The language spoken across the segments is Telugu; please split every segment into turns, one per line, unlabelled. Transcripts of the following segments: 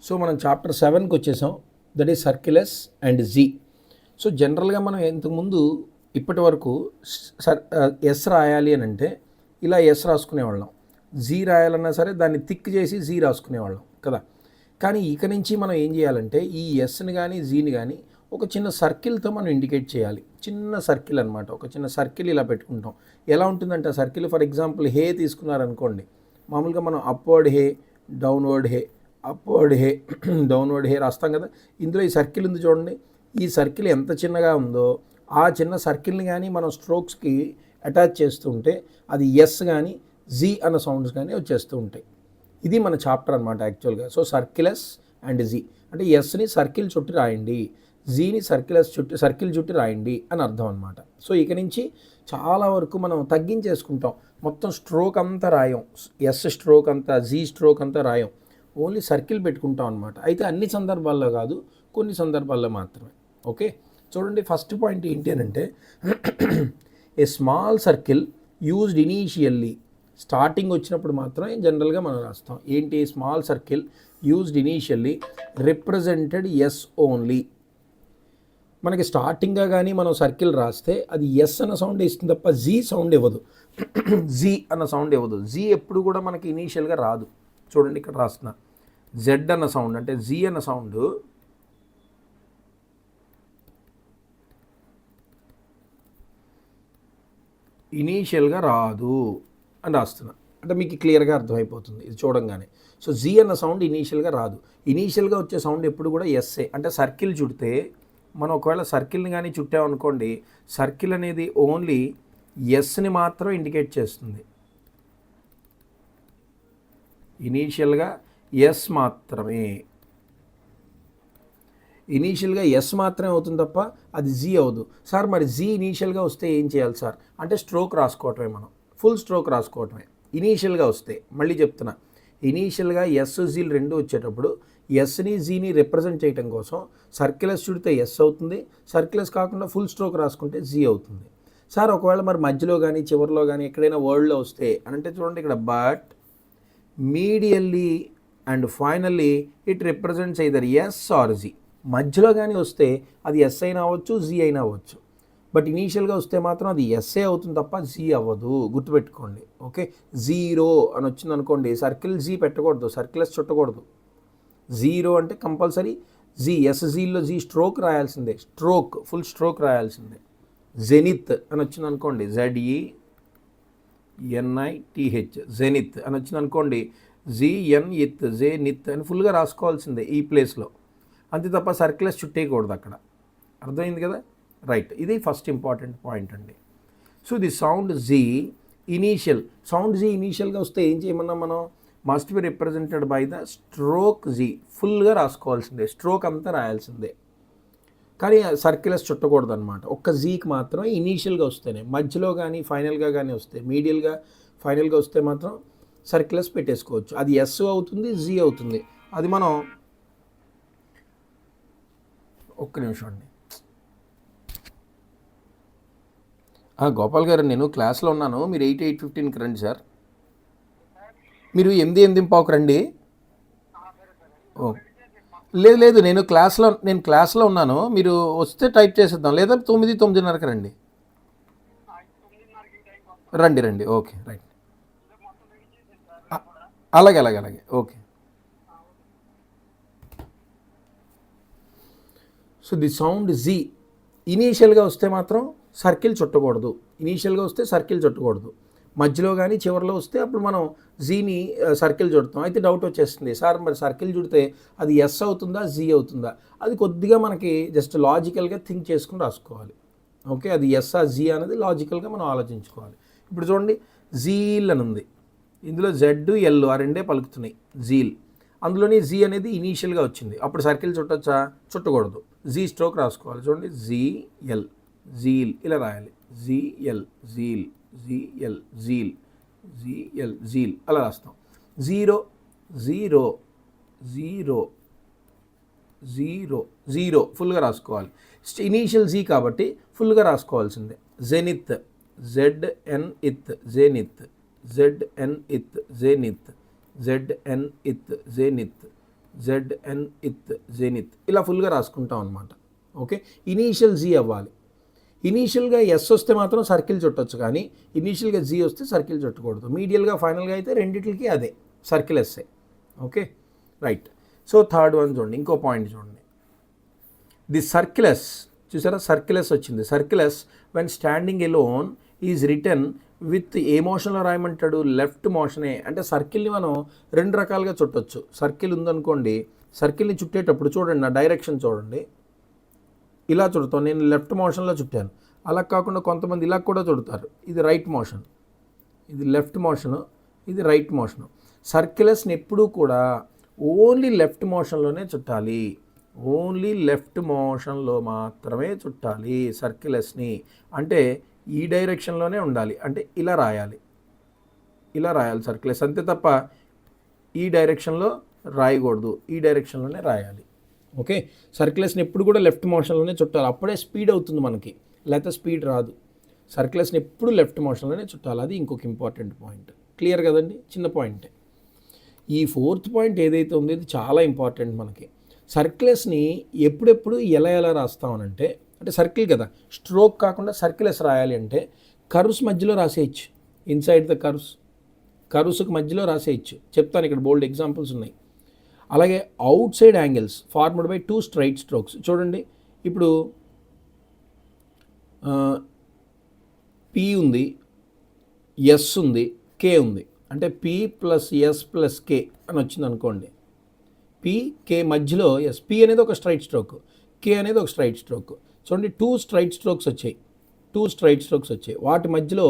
సో మనం చాప్టర్ 7కి వచ్చేసాం, that is circulus and Z. So జనరల్గా మనం ఇంతకుముందు ఇప్పటి వరకు ఎస్ రాయాలి అని అంటే ఇలా ఎస్ రాసుకునేవాళ్ళం, జీ రాయాలన్నా సరే దాన్ని థిక్ చేసి జీ రాసుకునేవాళ్ళం కదా. కానీ ఇక నుంచి మనం ఏం చేయాలంటే ఈ ఎస్ని కానీ జీని కానీ ఒక చిన్న సర్కిల్తో మనం ఇండికేట్ చేయాలి. చిన్న సర్కిల్ అనమాట, ఒక చిన్న సర్కిల్ ఇలా పెట్టుకుంటాం. ఎలా ఉంటుందంటే ఆ సర్కిల్ ఫర్ ఎగ్జాంపుల్ హే తీసుకున్నారనుకోండి, మామూలుగా మనం అప్వర్డ్ హే, డౌన్వర్డ్ హే, అప్వర్డ్ హే, డౌన్వర్డ్ హే రాస్తాం కదా. ఇందులో ఈ సర్కిల్ ఉంది చూడండి, ఈ సర్కిల్ ఎంత చిన్నగా ఉందో ఆ చిన్న సర్కిల్ని కానీ మనం స్ట్రోక్స్కి అటాచ్ చేస్తూ ఉంటే అది ఎస్ కానీ జీ అన్న సౌండ్స్ కానీ వచ్చేస్తూ ఉంటాయి. ఇది మన చాప్టర్ అనమాట యాక్చువల్గా. సో సర్కిలస్ అండ్ జీ అంటే ఎస్ని సర్కిల్ చుట్టి రాయండి, జీని సర్కిల్ చుట్టి రాయండి అని అర్థం అనమాట. సో ఇక నుంచి చాలా వరకు మనం తగ్గించేసుకుంటాం, మొత్తం స్ట్రోక్ అంతా రాయం, ఎస్ స్ట్రోక్ అంతా జీ స్ట్రోక్ అంతా రాయం, ఓన్లీ సర్కిల్ పెట్టుకుంటాం అనమాట. అయితే అన్ని సందర్భాల్లో కాదు, కొన్ని సందర్భాల్లో మాత్రమే. ఓకే, చూడండి ఫస్ట్ పాయింట్ ఏంటి అని అంటే a small circle used initially. Starting వచ్చినప్పుడు మాత్రమే జనరల్గా మనం రాస్తాం. ఏంటి small circle used initially represented S only. మనకి స్టార్టింగ్గా కానీ మనం సర్కిల్ రాస్తే అది ఎస్ అన్న సౌండ్ ఇస్తుంది తప్ప జీ సౌండ్ ఇవ్వదు, జీ అన్న సౌండ్ ఇవ్వదు. జీ ఎప్పుడు కూడా మనకి ఇనీషియల్గా రాదు. చూడండి ఇక్కడ రాస్తున్నా, జెడ్ అన్న సౌండ్ అంటే జీ అన్న సౌండ్ ఇనీషియల్గా రాదు అని రాస్తున్నా, అంటే మీకు క్లియర్గా అర్థమైపోతుంది ఇది చూడంగానే. సో జీ అన్న సౌండ్ ఇనీషియల్గా రాదు. ఇనీషియల్గా వచ్చే సౌండ్ ఎప్పుడు కూడా ఎస్ఏ. అంటే సర్కిల్ చుడితే మనం ఒకవేళ సర్కిల్ని కానీ చుట్టామనుకోండి, సర్కిల్ అనేది ఓన్లీ ఎస్ని మాత్రం ఇండికేట్ చేస్తుంది. ఇనీషియల్గా ఎస్ మాత్రమే, ఇనీషియల్గా ఎస్ మాత్రమే అవుతుంది తప్ప అది జీ అవ్వదు. సార్ మరి జీ ఇనీషియల్గా వస్తే ఏం చేయాలి సార్ అంటే స్ట్రోక్ రాసుకోవటమే, మనం ఫుల్ స్ట్రోక్ రాసుకోవటమే. ఇనీషియల్గా వస్తే మళ్ళీ చెప్తున్నా, ఇనీషియల్గా ఎస్ జీలు రెండు వచ్చేటప్పుడు ఎస్ని జీని రిప్రజెంట్ చేయడం కోసం సర్కిలస్ చుడితే ఎస్ అవుతుంది, సర్కిలస్ కాకుండా ఫుల్ స్ట్రోక్ రాసుకుంటే జీ అవుతుంది. సార్ ఒకవేళ మరి మధ్యలో కానీ చివరిలో కానీ ఎక్కడైనా వర్డ్లో వస్తే అని అంటే చూడండి ఇక్కడ but medially and finally it represents either S or Z. మధ్యలో కానీ వస్తే అది ఎస్ అయినా అవ్వచ్చు, జీ అయినా అవ్వచ్చు. బట్ ఇనీషియల్గా వస్తే మాత్రం అది ఎస్ఏ అవుతుంది తప్ప జీ అవ్వదు, గుర్తుపెట్టుకోండి. ఓకే, జీరో అని వచ్చింది అనుకోండి, సర్కిల్ జీ పెట్టకూడదు, సర్కిల్స్ చుట్టకూడదు. జీరో అంటే కంపల్సరీ జీ, ఎస్ జీలో జీ స్ట్రోక్ రాయాల్సిందే, స్ట్రోక్ ఫుల్ స్ట్రోక్ రాయాల్సిందే. జెనిత్ అని వచ్చింది అనుకోండి, ZENITH, జెనిత్ అని వచ్చింది అనుకోండి, ZNITH, జెనిత్ అని ఫుల్గా రాసుకోవాల్సిందే ఈ ప్లేస్లో, అంతే తప్ప సర్కిల్స్ చుట్టేయకూడదు అక్కడ. అర్థమైంది కదా, రైట్. ఇది ఫస్ట్ ఇంపార్టెంట్ పాయింట్ అండి. So the sound Z initial, sound Z ఇనీషియల్గా వస్తే ఏం చేయమన్నా మనం must be represented by the stroke Z, ఫుల్గా రాసుకోవాల్సిందే, స్ట్రోక్ అంతా రాయాల్సిందే. కానీ సర్కిల్స్ చుట్టకూడదు అనమాట, ఒక్క జీకి మాత్రమే ఇనీషియల్గా వస్తేనే. మధ్యలో కానీ ఫైనల్గా కానీ వస్తే, మీడియల్గా ఫైనల్గా వస్తే మాత్రం సర్కిల్స్ పెట్టేసుకోవచ్చు. అది ఎస్ అవుతుంది, జీ అవుతుంది. అది మనం ఒక్క నిమిషం అండి. గోపాల్ గారు, నేను క్లాస్లో ఉన్నాను, మీరు 8:15కి రండి సార్. మీరు 8:15 రండి. ఓ లేదు, నేను క్లాస్లో ఉన్నాను, మీరు వస్తే టైప్ చేసేద్దాం, లేదా 9:30కి రండి. రండి, ఓకే రైట్. అలాగే okay. So the sound Z ఇనీషియల్గా వస్తే మాత్రం సర్కిల్ చుట్టకూడదు, ఇనీషియల్గా వస్తే సర్కిల్ చుట్టకూడదు. మధ్యలో కానీ చివరిలో వస్తే అప్పుడు మనం జీని సర్కిల్ చుడతాం. అయితే డౌట్ వచ్చేస్తుంది, సార్ మరి సర్కిల్ చుడితే అది ఎస్ అవుతుందా, జీ అవుతుందా? అది కొద్దిగా మనకి జస్ట్ లాజికల్గా థింక్ చేసుకుని రాసుకోవాలి. ఓకే, అది ఎస్ఆ జీ అనేది లాజికల్గా మనం ఆలోచించుకోవాలి. ఇప్పుడు చూడండి, జీల్ అని ఉంది, ఇందులో జెడ్ ఎల్ ఆ రెండే పలుకుతున్నాయి, జీల్. అందులోని జీ అనేది ఇనీషియల్గా వచ్చింది, అప్పుడు సర్కిల్ చుట్టొచ్చా? చుట్టకూడదు, జీ స్ట్రోక్ రాసుకోవాలి. చూడండి, జీఎల్, జీల్ ఇలా రాయాలి, ZL, zeal, ZL, zeal, ZL, zeal అలా రాస్తాం. Zero, zero, zero, zero, zero ఫుల్గా రాసుకోవాలి. ఇనీషియల్ జీ కాబట్టి ఫుల్గా రాసుకోవాల్సిందే. Zenith, ZNITH, zenith, ZNITH, zenith, ZNITH, zenith, ZN ఇత్ జెనిత్ ఇలా ఫుల్గా రాసుకుంటాం అనమాట. ఓకే, ఇనీషియల్ జీ అవ్వాలి. ఇనీషియల్గా ఎస్ వస్తే మాత్రం సర్కిల్ చుట్టొచ్చు, కానీ ఇనీషియల్గా జీ వస్తే సర్కిల్ చుట్టకూడదు. మీడియల్గా ఫైనల్గా అయితే రెండింటికి అదే circle SA. Okay, right. So third one చూడండి, ఇంకో పాయింట్ చూడండి. ది సర్కిలస్, చూసారా సర్కిలస్ వచ్చింది. Circulus when standing alone is return with a మోషన్లో రాయమంటాడు, లెఫ్ట్ మోషనే. అంటే సర్కిల్ని మనం రెండు రకాలుగా చుట్టొచ్చు. సర్కిల్ ఉందనుకోండి, సర్కిల్ని చుట్టేటప్పుడు చూడండి, నా డైరెక్షన్ చూడండి, ఇలా చుడతాం. నేను లెఫ్ట్ మోషన్లో చుట్టాను. అలా కాకుండా కొంతమంది ఇలా కూడా చుడతారు. ఇది రైట్ మోషన్, ఇది లెఫ్ట్ మోషను, ఇది రైట్ మోషను. సర్కిలస్ని ఎప్పుడూ కూడా ఓన్లీ లెఫ్ట్ మోషన్లోనే చుట్టాలి. ఓన్లీ లెఫ్ట్ మోషన్లో మాత్రమే చుట్టాలి సర్కిలస్ని. అంటే ఈ డైరెక్షన్లోనే ఉండాలి, అంటే ఇలా రాయాలి, ఇలా రాయాలి సర్కిలస్, అంతే తప్ప ఈ డైరెక్షన్లో రాయకూడదు, ఈ డైరెక్షన్లోనే రాయాలి. ఓకే, సర్కిలస్ని ఎప్పుడు కూడా లెఫ్ట్ మోషన్లోనే చుట్టాలి, అప్పుడే స్పీడ్ అవుతుంది మనకి, లేకపోతే స్పీడ్ రాదు. సర్కిలస్ని ఎప్పుడు లెఫ్ట్ మోషన్లోనే చుట్టాలి, అది ఇంకొక ఇంపార్టెంట్ పాయింట్. క్లియర్ కదండి, చిన్న పాయింటే. ఈ ఫోర్త్ పాయింట్ ఏదైతే ఉందో ఇది చాలా ఇంపార్టెంట్ మనకి. సర్కిలస్ని ఎప్పుడెప్పుడు ఎలా రాస్తామనంటే, అంటే సర్కిల్ కదా, స్ట్రోక్ కాకుండా సర్కిలస్ రాయాలి అంటే కర్వ్స్ మధ్యలో రాసేయచ్చు. ఇన్సైడ్ ద కర్వ్స్కి మధ్యలో రాసేయచ్చు. చెప్తాను, ఇక్కడ బోల్డ్ ఎగ్జాంపుల్స్ ఉన్నాయి. అలాగే out side angles formed by 2 straight strokes. చూడండి, ఇప్పుడు పి ఉంది, ఎస్ ఉంది, కే ఉంది. అంటే పి ప్లస్ ఎస్ ప్లస్ కే అని వచ్చింది అనుకోండి. పి కే మధ్యలో ఎస్, పి అనేది ఒక స్ట్రైట్ స్ట్రోక్, కే అనేది ఒక స్ట్రైట్ స్ట్రోక్. చూడండి, 2 స్ట్రైట్ స్ట్రోక్స్ వచ్చాయి. వాటి మధ్యలో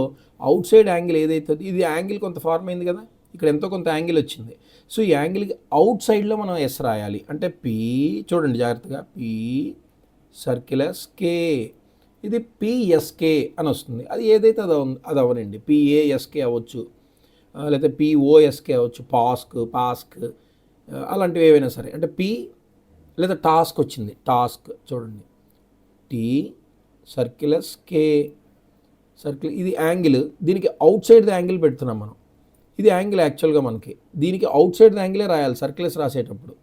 అవుట్ సైడ్ యాంగిల్ ఏదైతే, ఇది యాంగిల్ కొంత ఫార్మ్ అయింది కదా, ఇక్కడ ఎంతో కొంత యాంగిల్ వచ్చింది. సో ఈ యాంగిల్కి అవుట్ సైడ్లో మనం ఎస్ రాయాలి. అంటే పి, చూడండి జాగ్రత్తగా, పి సర్కిలస్ కే, ఇది పిఎస్కే అని వస్తుంది. అది ఏదైతే అది అవనండి, పిఏఎస్కే అవ్వచ్చు, లేకపోతే పిఓఎస్కే అవ్వచ్చు, పాస్క్ అలాంటివి ఏవైనా సరే. అంటే పి లేదా టాస్క్ వచ్చింది, టాస్క్ చూడండి, టీ సర్కిలస్ కే సర్కిల్. ఇది యాంగిల్, దీనికి అవుట్ సైడ్ ద యాంగిల్ పెడుతున్నాం మనం. ఇది యాంగిల్ యాక్చువల్గా మనకి, దీనికి అవుట్ సైడ్ ద యాంగిలే రాయాలి సర్కిలస్ రాసేటప్పుడు.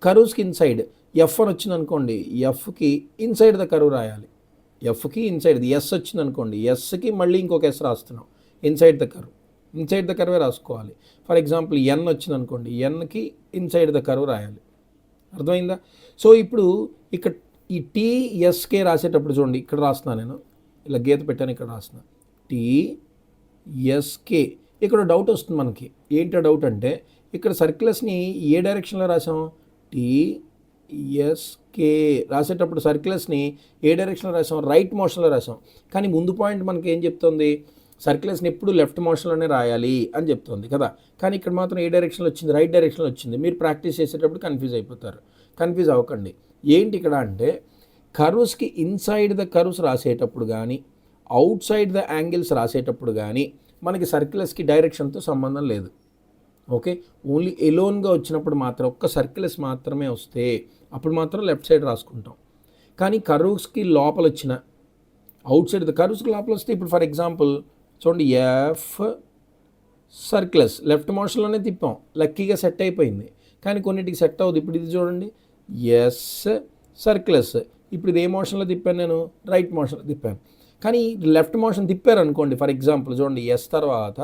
కర్వ్స్కి ఇన్సైడ్ ఎఫ్ అని వచ్చింది అనుకోండి, ఎఫ్కి ఇన్సైడ్ ద కర్వ్ రాయాలి. ఎఫ్కి ఇన్సైడ్ ఎస్ వచ్చింది అనుకోండి, ఎస్కి మళ్ళీ ఇంకొక ఎస్ రాస్తున్నాం, ఇన్సైడ్ ద కర్వే రాసుకోవాలి. ఫర్ ఎగ్జాంపుల్ ఎన్ వచ్చింది అనుకోండి, ఎన్కి ఇన్సైడ్ ద కర్వ్ రాయాలి. అర్థమైందా? సో ఇప్పుడు ఇక్కడ ఈ టీఎస్కే రాసేటప్పుడు చూడండి, ఇక్కడ రాస్తున్నాను నేను, ఇలా గీత పెట్టాను, ఇక్కడ రాస్తున్నా టీఎస్కే. ఇక్కడ డౌట్ వస్తుంది మనకి, ఏంటో డౌట్ అంటే, ఇక్కడ సర్కిలస్ని ఏ డైరెక్షన్లో రాసాం, టీఎస్కే రాసేటప్పుడు సర్కిలస్ని ఏ డైరెక్షన్లో రాసాం, రైట్ మోషన్లో రాసాం. కానీ ముందు పాయింట్ మనకి ఏం చెప్తుంది, సర్కిలస్ని ఎప్పుడు లెఫ్ట్ మోషన్లోనే రాయాలి అని చెప్తుంది కదా. కానీ ఇక్కడ మాత్రం ఏ డైరెక్షన్లో వచ్చింది, రైట్ డైరెక్షన్లో వచ్చింది. మీరు ప్రాక్టీస్ చేసేటప్పుడు కన్ఫ్యూజ్ అయిపోతారు. కన్ఫ్యూజ్ అవ్వకండి. ఏంటి ఇక్కడ అంటే, కర్వ్స్కి ఇన్సైడ్ ద కర్వ్స్ రాసేటప్పుడు కానీ, అవుట్ సైడ్ ద యాంగిల్స్ రాసేటప్పుడు కానీ మనకి సర్కిలస్కి డైరెక్షన్తో సంబంధం లేదు. ఓకే, ఓన్లీ ఎలోన్గా వచ్చినప్పుడు మాత్రం, ఒక్క సర్కిలస్ మాత్రమే వస్తే అప్పుడు మాత్రం లెఫ్ట్ సైడ్ రాసుకుంటాం. కానీ కర్వ్స్కి లోపల వచ్చిన, అవుట్ సైడ్ ద కర్వ్స్కి లోపల వస్తే, ఇప్పుడు ఫర్ ఎగ్జాంపుల్ చూడండి, ఎఫ్ సర్కిలస్ లెఫ్ట్ మోషన్లోనే తిప్పాం, లక్కీగా సెట్ అయిపోయింది. కానీ కొన్నిటికి సెట్ అవ్వదు. ఇప్పుడు ఇది చూడండి, ఎస్ సర్కిలస్, ఇప్పుడు ఇది ఏ మోషన్లో తిప్పాను నేను, రైట్ మోషన్లో తిప్పాను. కానీ లెఫ్ట్ మోషన్ తిప్పారు అనుకోండి, ఫర్ ఎగ్జాంపుల్ చూడండి, ఎస్ తర్వాత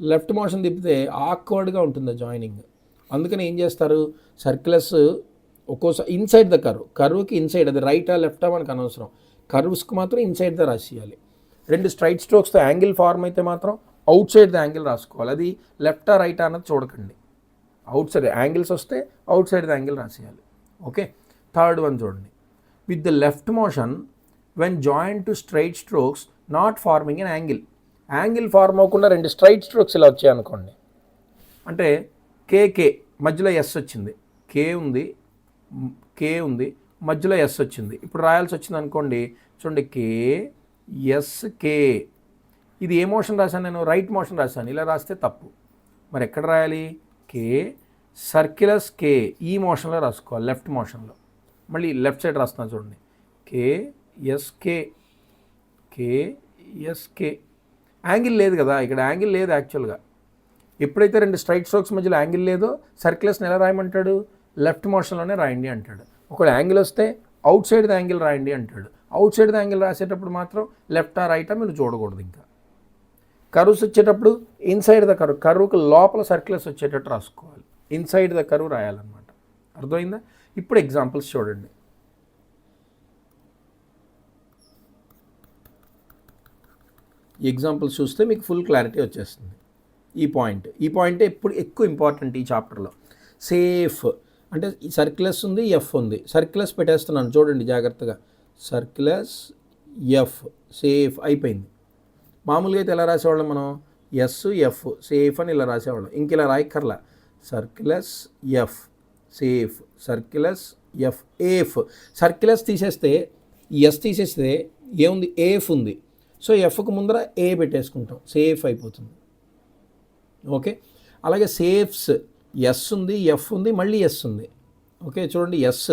లెఫ్ట్ మోషన్ తిప్పితే ఆక్వర్డ్గా ఉంటుంది జాయినింగ్. అందుకని ఏం చేస్తారు, సర్కిలస్ ఒక్కోసారి ఇన్సైడ్ ద కర్వ్కి ఇన్సైడ్, అది రైటా లెఫ్టా మనకు అనవసరం, కర్వ్స్కి మాత్రం ఇన్సైడ్ ద రాసేయాలి. 2 స్ట్రైట్ స్ట్రోక్స్తో యాంగిల్ ఫార్మ్ అయితే మాత్రం అవుట్ సైడ్ ద యాంగిల్ రాసుకోవాలి. అది లెఫ్టా రైటా అన్నది చూడకండి, అవుట్ సైడ్ యాంగిల్స్ వస్తే అవుట్ సైడ్ ద యాంగిల్ రాసేయాలి. ఓకే, థర్డ్ వన్ చూడండి, with the left motion when joint to straight strokes not forming an angle form అవ్వకుండా 2 స్ట్రైట్ స్ట్రోక్స్ ఇలా వచ్చాయి అనుకోండి. అంటే కేకే మధ్యలో ఎస్ వచ్చింది, కే ఉంది మధ్యలో ఎస్ వచ్చింది. ఇప్పుడు రాయాల్సి వచ్చింది అనుకోండి, చూడండి, కే. ఇది ఏ మోషన్ రాశాను నేను, రైట్ మోషన్ రాశాను. ఇలా రాస్తే తప్పు. మరి ఎక్కడ రాయాలి, కే సర్కిలస్ కే, ఈ మోషన్లో రాసుకోవాలి, లెఫ్ట్ మోషన్లో. మళ్ళీ లెఫ్ట్ సైడ్ రాస్తున్నాను చూడండి, కేఎస్కే. యాంగిల్ లేదు కదా, ఇక్కడ యాంగిల్ లేదు యాక్చువల్గా. ఎప్పుడైతే 2 స్ట్రైట్ స్ట్రోక్స్ మధ్యలో యాంగిల్ లేదో సర్కిలస్ని ఎలా రాయమంటాడు, లెఫ్ట్ మోషన్లోనే రాయండి అంటాడు. ఒకవేళ యాంగిల్ వస్తే అవుట్ సైడ్ ద యాంగిల్ రాయండి అంటాడు. అవుట్ సైడ్ ద యాంగిల్ రాసేటప్పుడు మాత్రం లెఫ్టా రైటా మీరు చూడకూడదు. ఇంకా కర్వ్స్ వచ్చేటప్పుడు ఇన్సైడ్ ద కర్వ్, కర్వ్కి లోపల సర్కిల్స్ వచ్చేటట్టు రాసుకోవాలి. ఇన్సైడ్ ద కర్వ్ రాయాలన్నమాట. అర్థమైందా? ఇప్పుడు ఎగ్జాంపుల్స్ చూడండి. ఈ ఎగ్జాంపుల్స్ చూస్తే మీకు ఫుల్ క్లారిటీ వచ్చేస్తుంది. ఈ పాయింటే ఇప్పుడు ఎక్కువ ఇంపార్టెంట్ ఈ చాప్టర్లో. సేఫ్ అంటే ఈ సర్కిలస్ ఉంది, ఎఫ్ ఉంది. సర్కిలస్ పెట్టేస్తున్నాను చూడండి జాగ్రత్తగా. సర్కిలస్ ఎఫ్ సేఫ్ అయిపోయింది. మామూలుగా అయితే ఎలా రాసేవాళ్ళం మనం? ఎస్ ఎఫ్ సేఫ్ అని ఇలా రాసేవాళ్ళం. ఇంక ఇలా రాయక్కర్లా. సర్కిలస్ ఎఫ్ సేఫ్, సర్కిలస్ ఎఫ్ ఏఫ్. సర్కిలస్ తీసేస్తే ఎస్ తీసేస్తే ఏముంది? ఏఫ్ ఉంది. సో ఎఫ్కు ముందర ఏ పెట్టేసుకుంటాం, సేఫ్ అయిపోతుంది. ఓకే, అలాగే సేఫ్స్ ఎస్ ఉంది, ఎఫ్ ఉంది, మళ్ళీ ఎస్ ఉంది. ఓకే చూడండి, ఎస్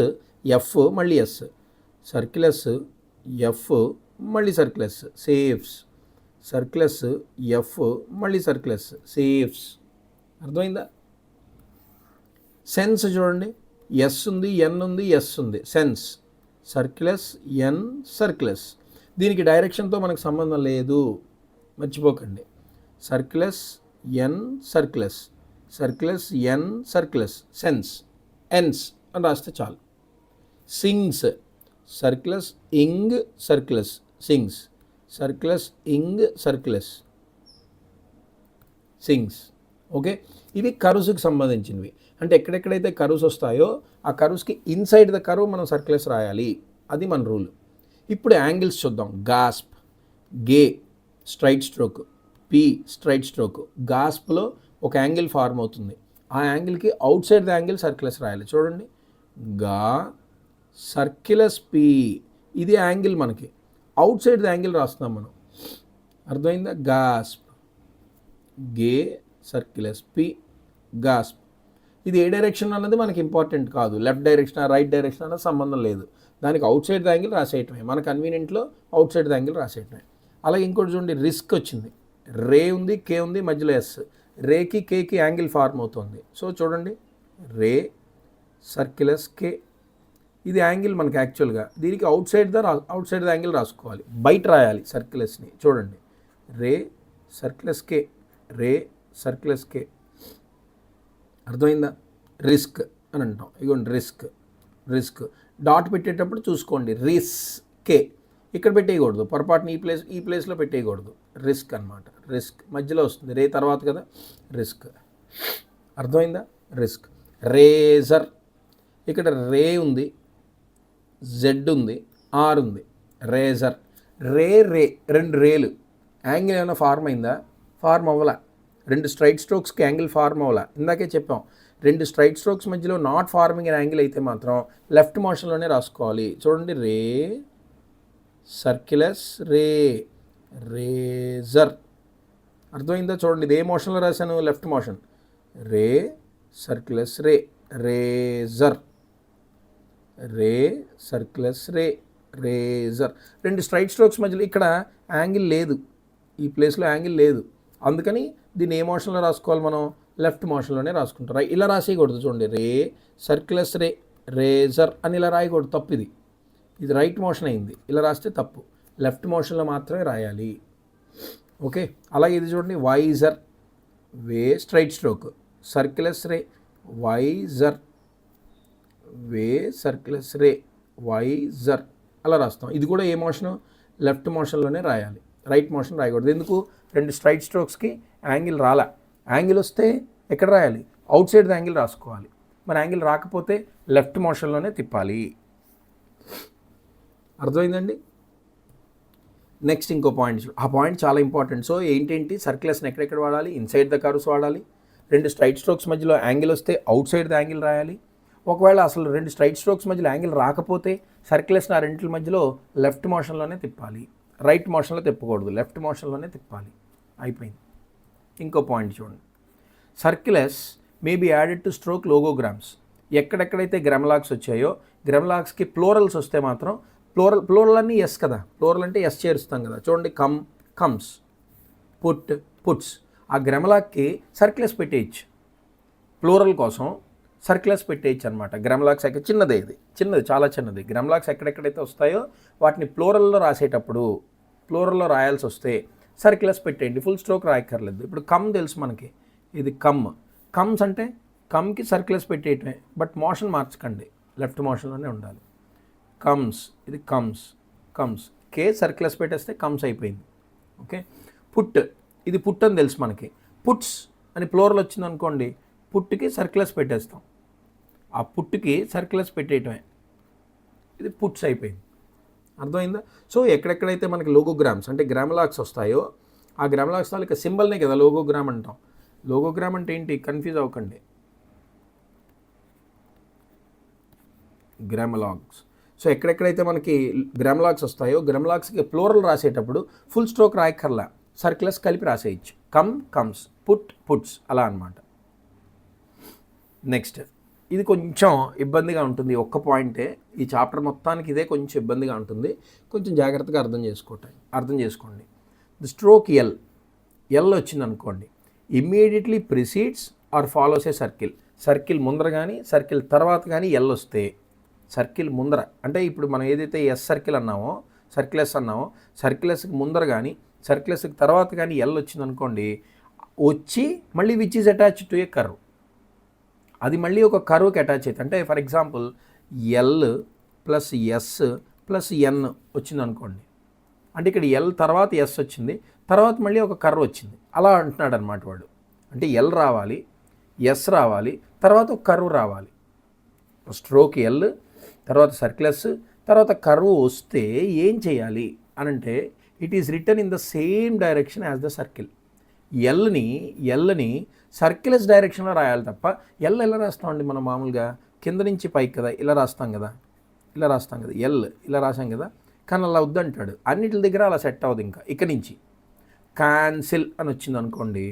ఎఫ్ మళ్ళీ ఎస్, సర్కిలస్ ఎఫ్ మళ్ళీ సర్కిలస్ సేఫ్స్, సర్కిలస్ ఎఫ్ మళ్ళీ సర్కిలస్ సేఫ్స్. అర్థమైందా? సెన్స్ చూడండి, ఎస్ ఉంది, ఎన్ ఉంది, ఎస్ ఉంది, సెన్స్, సర్కిలస్ ఎన్ సర్కిలస్. దీనికి డైరెక్షన్తో మనకు సంబంధం లేదు, మర్చిపోకండి. సర్కిలస్ ఎన్ సర్కిలస్, సర్కిలస్ ఎన్ సర్కిలస్, సెన్స్ ఎన్స్ అని రాస్తే చాలు. సింగ్స్ సర్కిలస్ ఇంగ్ సర్కిలస్ సింగ్స్, సర్కిలస్ ఇంగ్ సర్కిలస్ సింగ్స్. ఓకే, ఇవి కర్వ్స్కి సంబంధించినవి. అంటే ఎక్కడెక్కడైతే కర్వ్స్ వస్తాయో ఆ కర్వ్స్కి ఇన్సైడ్ ద కర్వ్ మనం సర్కిలస్ రాయాలి, అది మన రూల్. ఇప్పుడు యాంగిల్స్ చూద్దాం. Gasp, gay straight stroke, P straight stroke. గాస్ప్లో ఒక యాంగిల్ ఫార్మ్ అవుతుంది. ఆ యాంగిల్కి outside the angle circulus రాయాలి. చూడండి, గా సర్కిలస్ పి, ఇది యాంగిల్. మనకి అవుట్ సైడ్ ద యాంగిల్ రాస్తున్నాం మనం. అర్థమైందా? Gasp, gay circulus P gasp. ఇది ఏ డైరెక్షన్ అన్నది మనకి ఇంపార్టెంట్ కాదు. లెఫ్ట్ డైరెక్షన్ రైట్ డైరెక్షన్ అన్నది సంబంధం లేదు. దానికి అవుట్ సైడ్ ద యాంగిల్ రాసేయటమే, మన కన్వీనియంట్లో అవుట్ సైడ్ ద యాంగిల్ రాసేయటమే. అలాగే ఇంకోటి చూడండి, రిస్క్ వచ్చింది. రే ఉంది, కే ఉంది, మధ్యలో ఎస్. రేకి కేకి యాంగిల్ ఫార్మ్ అవుతుంది. సో చూడండి, రే సర్కిలస్ కే, ఇది యాంగిల్ మనకి యాక్చువల్గా. దీనికి అవుట్ సైడ్ ద యాంగిల్ రాసుకోవాలి, బయట రాయాలి సర్కిలస్ని. చూడండి, రే సర్కిలస్ కే, రే సర్కిలస్ కే. అర్థమైందా? రిస్క్ అని అంటాం. ఇగోండి రిస్క్ డాట్ పెట్టేటప్పుడు చూసుకోండి, రిస్కే ఇక్కడ పెట్టేయకూడదు, పొరపాటున ఈ ప్లేస్లో పెట్టేయకూడదు. రిస్క్ అనమాట. రిస్క్ మధ్యలో వస్తుంది, రే తర్వాత కదా, రిస్క్. అర్థమైందా? రిస్క్. రేజర్, ఇక్కడ రే ఉంది, జెడ్ ఉంది, ఆర్ ఉంది, రేజర్. రే రెండు రేలు. యాంగిల్ ఏమైనా ఫార్మ్ అయిందా? ఫార్మ్ అవ్వలా. రెండు స్ట్రైట్ స్ట్రోక్స్కి యాంగిల్ ఫార్మ్ అవ్వాలా. ఇందాకే చెప్పాం, రెండు స్ట్రైట్ స్ట్రోక్స్ మధ్యలో నాట్ ఫార్మింగ్ అనే యాంగిల్ అయితే మాత్రం లెఫ్ట్ మోషన్లోనే రాసుకోవాలి. చూడండి, రే సర్కిలస్ రే, రేజర్. అర్థమైందా? చూడండి, ఇది ఏ మోషన్లో రాశాను? Left motion. Ray circulus ray, razor, ray circulus ray, razor. రెండు స్ట్రైట్ స్ట్రోక్స్ మధ్యలో ఇక్కడ యాంగిల్ లేదు, ఈ ప్లేస్లో యాంగిల్ లేదు. అందుకని దీన్ని ఏ మోషన్లో రాసుకోవాలి మనం? లెఫ్ట్ మోషన్లోనే రాసుకుంటాం. ఇలా రాసేయకూడదు. చూడండి, రే సర్కిలస్ రే, రేజర్ అని ఇలా రాయకూడదు, తప్పు. ఇది రైట్ మోషన్ అయింది, ఇలా రాస్తే తప్పు. లెఫ్ట్ మోషన్లో మాత్రమే రాయాలి. ఓకే, అలాగే ఇది చూడండి, వైజర్, వే స్ట్రైట్ స్ట్రోక్, సర్కిలస్ రే, వైజర్, వే సర్కిలస్ రే, వైజర్ అలా రాస్తాం. ఇది కూడా ఏ మోషను? లెఫ్ట్ మోషన్లోనే రాయాలి, రైట్ మోషన్ రాయకూడదు. ఎందుకు? రెండు స్ట్రైట్ స్ట్రోక్స్కి యాంగిల్ రాలా. యాంగిల్ వస్తే ఎక్కడ రాయాలి? అవుట్ సైడ్ ద యాంగిల్ రాసుకోవాలి. మరి యాంగిల్ రాకపోతే లెఫ్ట్ మోషన్లోనే తిప్పాలి. అర్థమైందండి? నెక్స్ట్ ఇంకో పాయింట్, ఆ పాయింట్ చాలా ఇంపార్టెంట్. సో ఏంటేంటి? సర్కిలస్ని ఎక్కడెక్కడ వాడాలి? ఇన్సైడ్ ద కర్వ్స్ వాడాలి. రెండు స్ట్రైట్ స్ట్రోక్స్ మధ్యలో యాంగిల్ వస్తే అవుట్ సైడ్ ద యాంగిల్ రాయాలి. ఒకవేళ అసలు రెండు స్ట్రైట్ స్ట్రోక్స్ మధ్యలో యాంగిల్ రాకపోతే సర్కిలస్ని ఆ రెండింటి మధ్యలో లెఫ్ట్ మోషన్లోనే తిప్పాలి, రైట్ మోషన్లో తిప్పకూడదు, లెఫ్ట్ మోషన్లోనే తిప్పాలి. అయిపోయింది. ఇంకో పాయింట్ చూడండి, circulus may be added to stroke logograms. ఎక్కడెక్కడైతే గ్రామలాగ్స్ వచ్చాయో గ్రామలాగ్స్కి ప్లోరల్స్ వస్తే మాత్రం, ప్లోరల్ అన్నీ ఎస్ కదా, ప్లోరల్ అంటే ఎస్ చేరుస్తాం కదా. చూడండి, కమ్స్, పుట్స్. ఆ గ్రామలాగ్కి సర్కిలస్ పెట్టేయచ్చు. ప్లోరల్ కోసం సర్క్యులస్ పెట్టేయచ్చు అనమాట. గ్రామ్లాక్స్ చిన్నదే, ఇది చిన్నది, చాలా చిన్నది. గ్రామ్లాక్స్ ఎక్కడెక్కడైతే వస్తాయో వాటిని ప్లోరల్లో రాసేటప్పుడు, ప్లోరల్లో రాయాల్సి వస్తే సర్క్యులస్ పెట్టేయండి, ఫుల్ స్ట్రోక్ రాయక్కర్లేదు. ఇప్పుడు కమ్ తెలుసు మనకి, ఇది కమ్స్ అంటే కమ్కి సర్క్యులస్ పెట్టేయటమే, బట్ మోషన్ మార్చకండి, లెఫ్ట్ మోషన్లోనే ఉండాలి. కమ్స్, ఇది కమ్స్ కే సర్క్యులస్ పెట్టేస్తే కమ్స్ అయిపోయింది. ఓకే. ఇది పుట్ అని తెలుసు మనకి, పుట్స్ అని ప్లోరల్ వచ్చింది అనుకోండి, పుట్కి సర్క్యులస్ పెట్టేస్తాం, ఆ పుట్కి సర్క్యులస్ పెట్టేయటమే, ఇది పుట్స్ అయిపోయింది. అర్థమైందా? సో ఎక్కడెక్కడైతే మనకి లోగోగ్రామ్స్ అంటే గ్రామలాక్స్ వస్తాయో ఆ గ్రామలాక్స్ తాలూకా సింబల్నే కదా లోగోగ్రామ్ అంటాం. లోగోగ్రామ్ అంటే ఏంటి, కన్ఫ్యూజ్ అవ్వకండి. గ్రామలాగ్స్. సో ఎక్కడెక్కడైతే మనకి గ్రామలాగ్స్ వస్తాయో గ్రామలాగ్స్కి ప్లోరల్ రాసేటప్పుడు ఫుల్ స్ట్రోక్ రాయక్కర్లా, సర్క్యులస్ కలిపి రాసేయచ్చు. కమ్స్, పుట్స్ అలా అనమాట. నెక్స్ట్, ఇది కొంచెం ఇబ్బందిగా ఉంటుంది, ఒక్క పాయింటే, ఈ చాప్టర్ మొత్తానికి ఇదే కొంచెం ఇబ్బందిగా ఉంటుంది, కొంచెం జాగ్రత్తగా అర్థం చేసుకోండి. ది స్ట్రోక్ ఎల్ వచ్చింది అనుకోండి, immediately precedes or follows a circle ముందర కానీ సర్కిల్ తర్వాత కానీ ఎల్ వస్తే, సర్కిల్ ముందర అంటే ఇప్పుడు మనం ఏదైతే సర్కిలస్ అన్నామో సర్కిలస్కి ముందర కానీ సర్కిలస్కి తర్వాత కానీ ఎల్ వచ్చిందనుకోండి, వచ్చి మళ్ళీ which is attach to a curve, అది మళ్ళీ ఒక కర్వ్కి అటాచ్ అవుతుంది. అంటే for example L plus S plus N వచ్చింది అనుకోండి, అంటే ఇక్కడ ఎల్ తర్వాత ఎస్ వచ్చింది, తర్వాత మళ్ళీ ఒక కర్వ్ వచ్చింది, అలా అంటున్నాడు అనమాట వాడు. అంటే ఎల్ రావాలి, ఎస్ రావాలి, తర్వాత ఒక కర్వ్ రావాలి. స్ట్రోక్ ఎల్, తర్వాత సర్క్యులస్, తర్వాత కర్వ్ వస్తే ఏం చేయాలి అని అంటే it is return in the same direction as the circle. ఎల్ని సర్క్యులస్ డైరెక్షన్లో రాయాలి తప్ప ఎల్ ఎలా రాస్తామండి మనం మామూలుగా కింద నుంచి పైకి కదా, ఇలా రాస్తాం కదా, ఎల్ ఇలా రాసాం కదా, కానీ అలా వద్దంటాడు. అన్నిటి దగ్గర అలా సెట్ అవ్వదు. ఇంకా ఇక్కడి నుంచి క్యాన్సిల్ అని వచ్చింది అనుకోండి,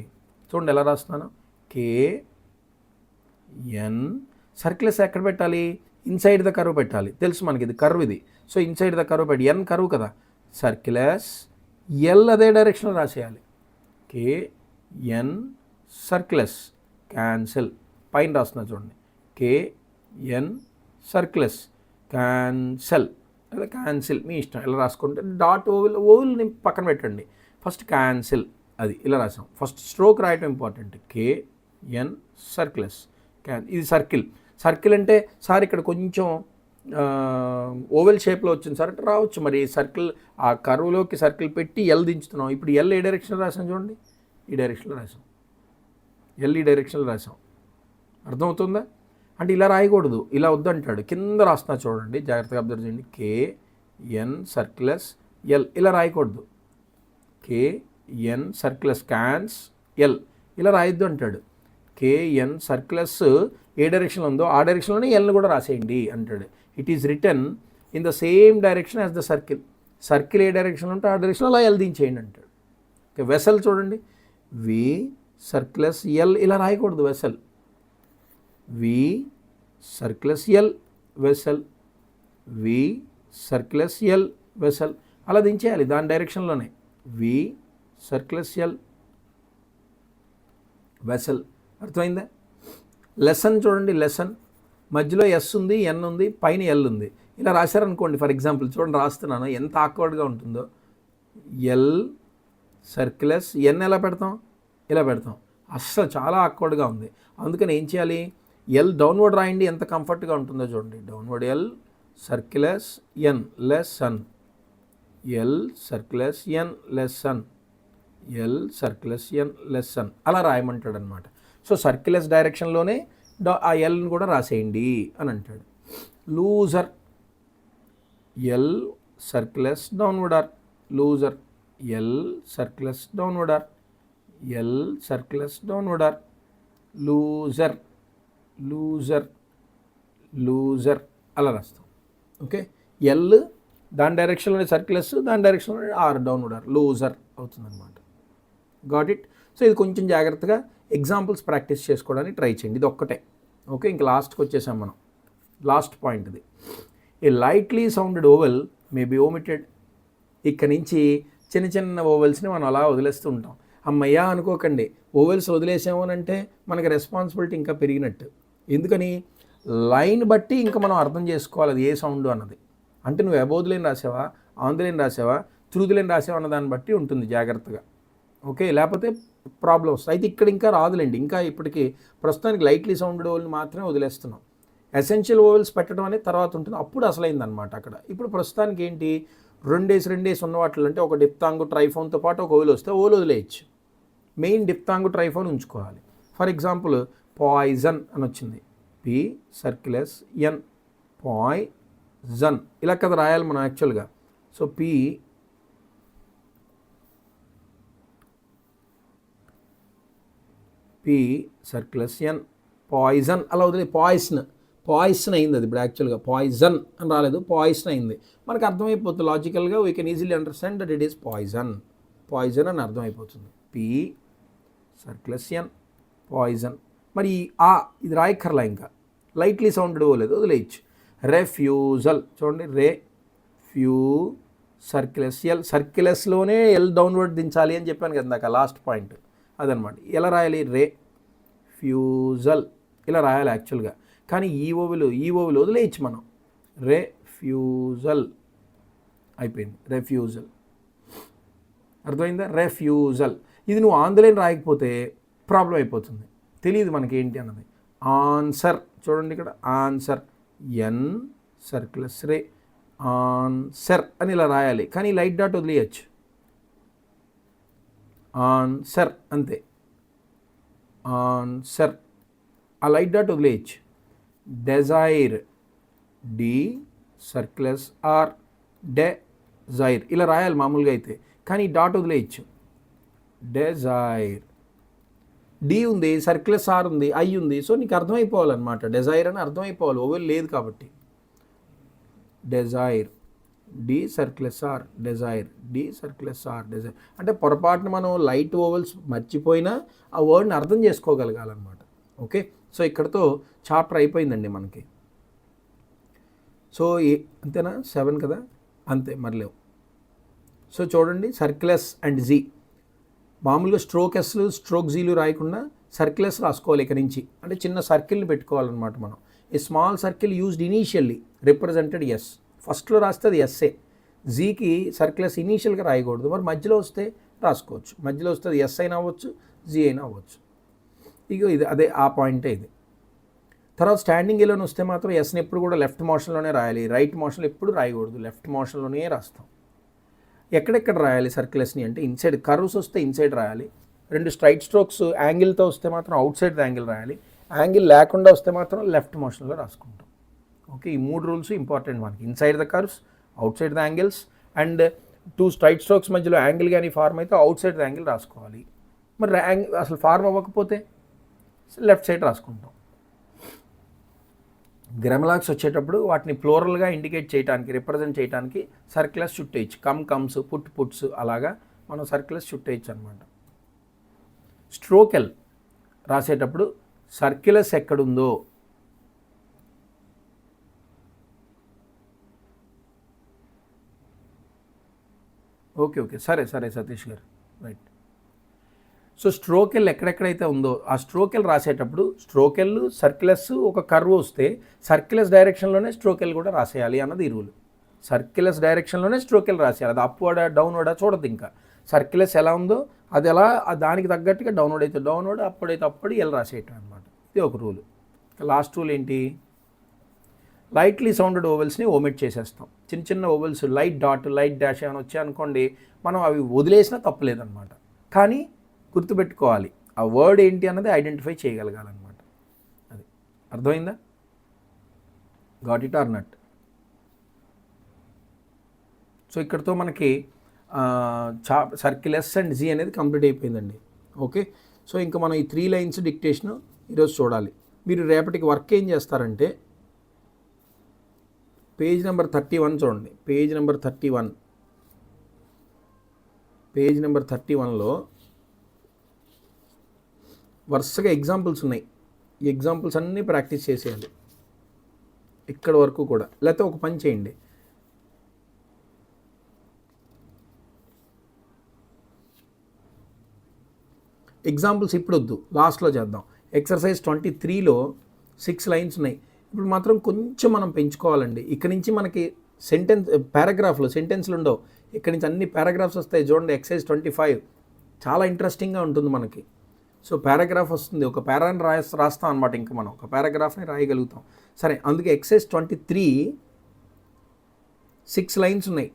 చూడండి ఎలా రాస్తున్నాను, KN, సర్క్యులస్ ఎక్కడ పెట్టాలి, ఇన్సైడ్ ద కర్వ్ పెట్టాలి, తెలుసు మనకి ఇది కర్వ్ ఇది. సో ఇన్సైడ్ ద కర్వ్ పెట్టి, ఎన్ కర్వ్ కదా, సర్క్యులస్ ఎల్ అదే డైరెక్షన్లో రాసేయాలి, KN సర్క్యులస్ క్యాన్సిల్, పైన రాస్తున్నా చూడండి, KN సర్క్యులస్ క్యాన్సిల్ మీ ఇష్టం ఎలా రాసుకుంటే, డాట్ ఓవెల్ని పక్కన పెట్టండి, ఫస్ట్ క్యాన్సిల్, అది ఇలా రాసాం. ఫస్ట్ స్ట్రోక్ రాయటం ఇంపార్టెంట్, KN సర్క్యులస్ ఇది సర్కిల్ అంటే సార్ ఇక్కడ కొంచెం ఓవెల్ షేప్లో వచ్చింది సార్ అంటే రావచ్చు, మరి సర్కిల్ ఆ కర్వ్లోకి సర్కిల్ పెట్టి ఎల్ దించుతున్నాం. ఇప్పుడు ఎల్ ఏ డైరెక్షన్లో రాసాం చూడండి, ఈ డైరెక్షన్లో రాసాం, ఎల్ ఈ డైరెక్షన్లో రాసాం, అర్థమవుతుందా? అంటే ఇలా రాయకూడదు, ఇలా వద్దంటాడు, కింద రాస్తున్నా చూడండి, జాగ్రత్తగా అబ్జర్వ్ చేయండి, KN సర్క్యులస్ ఎల్, ఇలా రాయకూడదు, KN సర్క్యులస్ క్యాన్స్ ఎల్, ఇలా రాయొద్దు అంటాడు. KN సర్క్యులస్ ఏ డైరెక్షన్లో ఉందో ఆ డైరెక్షన్లోనే ఎల్ని కూడా రాసేయండి అంటాడు. It is return in the same direction as the circle ఏ డైరెక్షన్లో ఉంటే ఆ డైరెక్షన్లో అలా ఎల్ దించేయండి అంటాడు. ఓకే. వెసల్ చూడండి, వి సర్క్యులస్ ఎల్, ఇలా రాయకూడదు, వెసల్ వి సర్క్యులస్ ఎల్ వెసల్, వి సర్క్యులస్ ఎల్ వెసల్, అలా దించేయాలి దాని డైరెక్షన్లోనే, వి సర్క్యులస్ ఎల్ వెసల్. అర్థమైందా? లెసన్ చూడండి, లెసన్ మధ్యలో ఎస్ ఉంది, ఎన్ ఉంది, పైన ఎల్ ఉంది, ఇలా రాశారనుకోండి. ఫర్ ఎగ్జాంపుల్ చూడండి, రాస్తున్నాను, ఎంత ఆక్వర్డ్గా ఉంటుందో. ఎల్ సర్క్యులస్ ఎన్ ఎలా పెడతాం, ఇలా పెడతాం, అస్సలు చాలా ఆక్వర్డ్గా ఉంది. అందుకని ఏం చేయాలి, ఎల్ డౌన్వర్డ్ రాయండి, ఎంత కంఫర్ట్గా ఉంటుందో చూడండి. డౌన్వర్డ్ ఎల్ సర్క్యులస్ ఎన్ లెసన్, ఎల్ సర్క్యులస్ ఎన్ లెసన్, ఎల్ సర్క్యులస్ ఎన్ లెసన్, అలా రాయమంటాడు అనమాట. సో సర్క్యులస్ డైరెక్షన్లోనే ఆ ఎల్ని కూడా రాసేయండి అని అంటాడు. Loser, L circulus downward R, loser, L circulus downward R, L circulus downward R, loser అలా రాస్తాం. ఓకే. ఎల్ దాని డైరెక్షన్లోనే సర్క్యులస్, దాని డైరెక్షన్లోనే ఆర్ డౌన్వర్డ్ ఆర్, లూజర్ అవుతుంది అనమాట. Got it? సో ఇది కొంచెం జాగ్రత్తగా ఎగ్జాంపుల్స్ ప్రాక్టీస్ చేసుకోవడానికి ట్రై చేయండి, ఇది ఒక్కటే. ఓకే. ఇంకా లాస్ట్కి వచ్చేసాం మనం, లాస్ట్ పాయింట్ ఇది. A lightly sounded vowel may be omitted. ఇక్కడ నుంచి చిన్న చిన్న ఓవెల్స్ని మనం అలా వదిలేస్తూ ఉంటాం. అమ్మయ్యా అనుకోకండి, ఓవెల్స్ వదిలేసాము అని అంటే మనకి రెస్పాన్సిబిలిటీ ఇంకా పెరిగినట్టు. ఎందుకని లైన్ బట్టి ఇంకా మనం అర్థం చేసుకోవాలి అది ఏ సౌండ్ అన్నది. అంటే నువ్వు అబోధులేని రాసావా, ఆంధ్రులేని రాసావా, త్రుదులేని రాసావా అన్న దాన్ని బట్టి ఉంటుంది జాగ్రత్తగా. ఓకే, లేకపోతే ప్రాబ్లమ్స్ అయితే ఇక్కడ ఇంకా రాదులేండి. ఇంకా ఇప్పటికీ ప్రస్తుతానికి లైట్లీ సౌండెడ్ ఓవెల్ని మాత్రమే వదిలేస్తున్నాం. ఎసెన్షియల్ ఓవెల్స్ పెట్టడం అనేది తర్వాత ఉంటుంది, అప్పుడు అసలైందనమాట అక్కడ. ఇప్పుడు ప్రస్తుతానికి ఏంటి, రెండేసి ఉన్న వాటిలో అంటే ఒక డిప్తాంగు ట్రైఫోన్తో పాటు ఒక ఓవెల్ వస్తే ఓవెల్ వదిలేయచ్చు. మెయిన్ డిప్తాంగు ట్రైఫోన్ ఉంచుకోవాలి. ఫర్ ఎగ్జాంపుల్ పాయిజన్ అని వచ్చింది, పి సర్క్యులస్ ఎన్, పాయిజన్ ఇలా కదా రాయాలి మనం యాక్చువల్గా. సో పి సర్క్యులస్ ఎన్, పాయిజన్ అలా వదిలే, పాయిసన్ అయింది అది ఇప్పుడు యాక్చువల్గా. పాయిజన్ అని రాలేదు, పాయిసన్ అయింది. మనకు అర్థమైపోతుంది లాజికల్గా, we can easily understand that it is poison అని అర్థమైపోతుంది. పి సర్క్యులస్ ఎన్, పాయిజన్. మరి ఇది రాయక్కర్లా, ఇంకా లైట్లీ సౌండెడ్ పోలేదు, వదిలేయచ్చు. రెఫ్యూజల్ చూడండి, ఫ్యూ సర్క్యులస్ ఎల్, సర్క్యులస్లోనే ఎల్ డౌన్వర్డ్ దించాలి అని చెప్పాను కదా నాకు లాస్ట్ పాయింట్, అదనమాట. ఎలా రాయాలి, ఫ్యూజల్ ఇలా రాయాలి యాక్చువల్గా. కానీ ఈ ఓవెల్ వదిలేయచ్చు మనం, రెఫ్యూజల్ అయిపోయింది, రెఫ్యూజల్. అర్థమైందా, రెఫ్యూజల్. ఇది నువ్వు ఆంధ్రలేని రాయకపోతే ప్రాబ్లం అయిపోతుంది, తెలియదు మనకి ఏంటి అన్నది. ఆన్సర్ చూడండి ఇక్కడ, ఆన్సర్ ఎన్ సర్క్యులస్ రే, ఆన్సర్ అని ఇలా రాయాలి. కానీ లైట్ డాట్ వదిలేయచ్చు, ఆన్సర్ అంతే, ఆన్సర్. ఆ లైట్ డాట్ వదిలేయచ్చు. డెజైర్, డి సర్క్యులస్ ఆర్, డెజైర్ ఇలా రాయాలి మామూలుగా అయితే, కానీ డాట్ వదిలేయచ్చు. డెజైర్, డి ఉంది, సర్క్యులస్ ఆర్ ఉంది, ఐ ఉంది. సో నీకు అర్థమైపోవాలన్నమాట, డెజైర్ అని అర్థమైపోవాలి, ఓవెల్ లేదు కాబట్టి. Desire, D సర్క్యులస్ R, desire, D సర్క్యులస్ R, desire. అంటే పొరపాటున మనం లైట్ ఓవెల్స్ మర్చిపోయినా ఆ వర్డ్ని అర్థం చేసుకోగలగాలన్నమాట. ఓకే, సో ఇక్కడతో చాప్టర్ అయిపోయిందండి మనకి. సో అంతేనా, 7 కదా, అంతే మరలేవు. సో చూడండి, సర్క్యులస్ అండ్ జీ, మామూలుగా స్ట్రోక్ ఎస్లు స్ట్రోక్ జీలు రాయకుండా సర్క్యులస్ రాసుకోవాలి ఇక నుంచి. అంటే చిన్న సర్కిల్ని పెట్టుకోవాలన్నమాట మనం. A small circle used initially represented S, ఫస్ట్లో రాస్తే అది ఎస్ఏ. జీకి సర్క్యులస్ ఇనీషియల్గా రాయకూడదు, మరి మధ్యలో వస్తే రాసుకోవచ్చు. మధ్యలో వస్తే అది ఎస్ అయినా అవ్వచ్చు, జీ అయినా అవ్వచ్చు. ఇక ఇది అదే ఆ పాయింటే ఇది. తర్వాత స్టాండింగ్ ఎలోని వస్తే మాత్రం ఎస్ని ఎప్పుడు కూడా లెఫ్ట్ మోషన్లోనే రాయాలి, రైట్ మోషన్లో ఎప్పుడు రాయకూడదు, లెఫ్ట్ మోషన్లోనే రాస్తాం. ఎక్కడెక్కడ రాయాలి సర్క్యులస్ని అంటే, ఇన్సైడ్ కర్వ్స్ వస్తే ఇన్సైడ్ రాయాలి, 2 స్ట్రైట్ స్ట్రోక్స్ యాంగిల్తో వస్తే మాత్రం అవుట్ సైడ్ యాంగిల్ రాయాలి, యాంగిల్ లేకుండా వస్తే మాత్రం లెఫ్ట్ మోషన్లో రాసుకుంటాం. ఓకే, ఈ 3 రూల్స్ ఇంపార్టెంట్ మనకి. Inside the curves, out side the angles, and 2 straight strokes మధ్యలో యాంగిల్ కానీ ఫార్మ్ అయితే అవుట్ సైడ్ ద యాంగిల్ రాసుకోవాలి. మరి అసలు ఫార్మ్ అవ్వకపోతే లెఫ్ట్ సైడ్ రాసుకుంటాం. గ్రామలాక్స్ వచ్చేటప్పుడు వాటిని ప్లోరల్గా ఇండికేట్ చేయడానికి, రిప్రజెంట్ చేయడానికి సర్క్యులస్ చుట్టేయచ్చు. కమ్స్, పుట్స్ అలాగా మనం సర్క్యులస్ చుట్టేయచ్చు అనమాట. స్ట్రోకెల్ రాసేటప్పుడు సర్క్యులస్ ఎక్కడుందో ఓకే సరే సతీష్ గారు, రైట్. సో స్ట్రోకెల్ ఎక్కడెక్కడైతే ఉందో ఆ స్ట్రోకెల్ రాసేటప్పుడు, స్ట్రోకెల్ సర్క్యులస్ ఒక కర్వ్ వస్తే సర్క్యులస్ డైరెక్షన్లోనే స్ట్రోకెల్ కూడా రాసేయాలి అన్నది ఈ రూల్. సర్క్యులస్ డైరెక్షన్లోనే స్ట్రోకెల్ రాసేయాలి, అది అప్వర్డా డౌన్వర్డా చూడద్దు. ఇంకా సర్క్యులస్ ఎలా ఉందో అది ఎలా దానికి తగ్గట్టుగా డౌన్వర్డ్ అయితే డౌన్వర్డ్, అప్పుడైతే అప్పుడు ఎలా రాసేయటం అనమాట. ఇది ఒక రూల్. లాస్ట్ రూల్ ఏంటి, లైట్లీ సౌండెడ్ ఓవెల్స్ని ఓమిట్ చేసేస్తాం. చిన్న vowels light dot, light dash ఏమైనా వచ్చాయనుకోండి, మనం అవి వదిలేసినా తప్పులేదన్నమాట. కానీ గుర్తుపెట్టుకోవాలి, ఆ వర్డ్ ఏంటి అన్నది ఐడెంటిఫై చేయగలగాలన్నమాట. అది అర్థమైందా, got it or not? So ఇక్కడతో మనకి సర్క్యులస్ అండ్ జీ అనేది కంప్లీట్ అయిపోయిందండి. ఓకే, సో ఇంకా మనం ఈ 3 లైన్స్ డిక్టేషన్ ఈరోజు చూడాలి. మీరు రేపటికి వర్క్ ఏం చేస్తారంటే, పేజ్ నెంబర్ 31 చూడండి. పేజ్ నెంబర్ 31లో వరుసగా ఎగ్జాంపుల్స్ ఉన్నాయి. ఈ ఎగ్జాంపుల్స్ అన్నీ ప్రాక్టీస్ చేసేయాలి ఇక్కడ వరకు కూడా. లేకపోతే ఒక పని చేయండి, ఎగ్జాంపుల్స్ ఇప్పుడు వద్దు, లాస్ట్లో చేద్దాం. ఎక్సర్సైజ్ 23లో 6 లైన్స్ ఉన్నాయి. ఇప్పుడు మాత్రం కొంచెం మనం పెంచుకోవాలండి. ఇక్కడ నుంచి మనకి సెంటెన్స్లు ఉండవు. ఇక్కడ నుంచి అన్ని పారాగ్రాఫ్స్ వస్తాయి. చూడండి ఎక్సైజ్ 25 చాలా ఇంట్రెస్టింగ్గా ఉంటుంది మనకి. సో పారాగ్రాఫ్ వస్తుంది, ఒక పారాని రాస్తాం అనమాట. ఇంకా మనం ఒక పారాగ్రాఫ్ని రాయగలుగుతాం. సరే, అందుకే ఎక్సైజ్ 23 6 లైన్స్ ఉన్నాయి.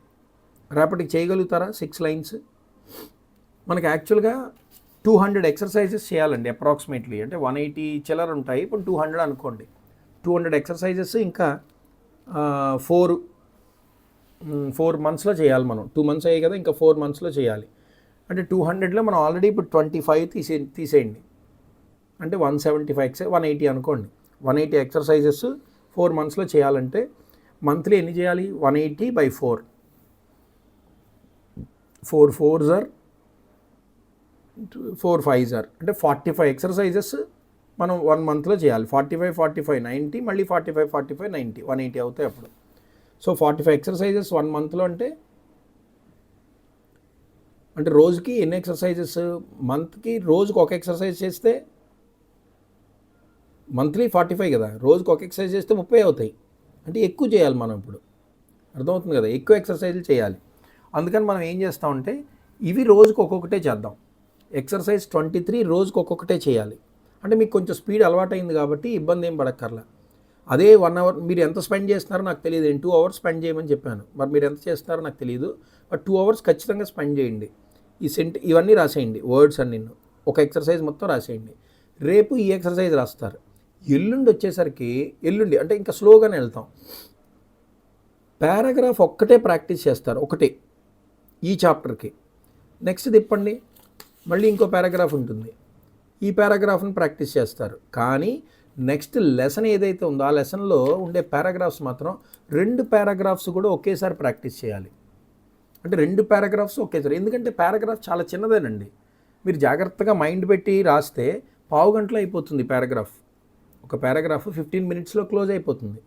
రేపటికి చేయగలుగుతారా 6 లైన్స్? మనకి యాక్చువల్గా 200 ఎక్సర్సైజెస్ చేయాలండి అప్రాక్సిమేట్లీ. అంటే 180 చిల్లర ఉంటాయి, ఇప్పుడు 200 అనుకోండి. 200 ఎక్సర్సైజెస్ ఇంకా 4 మంత్స్లో చేయాలి మనం. 2 మంత్స్ అయ్యాయి కదా, ఇంకా 4 మంత్స్లో చేయాలి. అంటే 200లో మనం ఆల్రెడీ ఇప్పుడు 25 తీసేయండి. అంటే 175 180 అనుకోండి. 180 ఎక్సర్సైజెస్ 4 మంత్స్లో చేయాలంటే మంత్లీ ఎన్ని చేయాలి? 180/4 4 4s are 4 5s are అంటే 45 ఎక్సర్సైజెస్ మనం 1 మంత్లో చేయాలి. 45 45 90, మళ్ళీ 45 45 90 180 అవుతాయి అప్పుడు. సో 45 ఎక్సర్సైజెస్ 1 మంత్లో అంటే రోజుకి ఎన్ని ఎక్సర్సైజెస్? మంత్కి రోజుకి ఒక ఎక్సర్సైజ్ చేస్తే మంత్లీ 45 కదా, రోజుకి ఒక ఎక్సర్సైజ్ చేస్తే 30 అవుతాయి. అంటే ఎక్కువ చేయాలి మనం ఇప్పుడు. అర్థమవుతుంది కదా, ఎక్కువ ఎక్సర్సైజులు చేయాలి. అందుకని మనం ఏం చేస్తామంటే ఇవి రోజుకి ఒక్కొక్కటే చేద్దాం. ఎక్సర్సైజ్ 23 రోజుకి ఒక్కొక్కటే చేయాలి. అంటే మీకు కొంచెం స్పీడ్ అలవాటైంది కాబట్టి ఇబ్బంది ఏం పడక్కర్లా. అదే 1 అవర్ మీరు ఎంత స్పెండ్ చేస్తున్నారో నాకు తెలియదు. నేను 2 అవర్స్ స్పెండ్ చేయమని చెప్పాను. మరి మీరు ఎంత చేస్తున్నారో నాకు తెలియదు. బట్ 2 అవర్స్ ఖచ్చితంగా స్పెండ్ చేయండి. ఇవన్నీ రాసేయండి, వర్డ్స్ అన్ని ఒక ఎక్సర్సైజ్ మొత్తం రాసేయండి. రేపు ఈ ఎక్సర్సైజ్ రాస్తారు. ఎల్లుండి వచ్చేసరికి అంటే ఇంకా స్లోగానే వెళ్తాం. పారాగ్రాఫ్ ఒక్కటే ప్రాక్టీస్ చేస్తారు, ఒకటే ఈ చాప్టర్కి. నెక్స్ట్ తిప్పండి, మళ్ళీ ఇంకో పారాగ్రాఫ్ ఉంటుంది. ఈ పారాగ్రాఫ్ని ప్రాక్టీస్ చేస్తారు. కానీ నెక్స్ట్ లెసన్ ఏదైతే ఉందో ఆ లెసన్లో ఉండే పారాగ్రాఫ్స్ మాత్రం 2 పారాగ్రాఫ్స్ కూడా ఒకేసారి ప్రాక్టీస్ చేయాలి. అంటే 2 పారాగ్రాఫ్స్ ఒకేసారి. ఎందుకంటే పారాగ్రాఫ్ చాలా చిన్నదేనండి. మీరు జాగ్రత్తగా మైండ్ పెట్టి రాస్తే పావు గంటలో అయిపోతుంది పారాగ్రాఫ్. ఒక పారాగ్రాఫ్ 15 మినిట్స్లో క్లోజ్ అయిపోతుంది.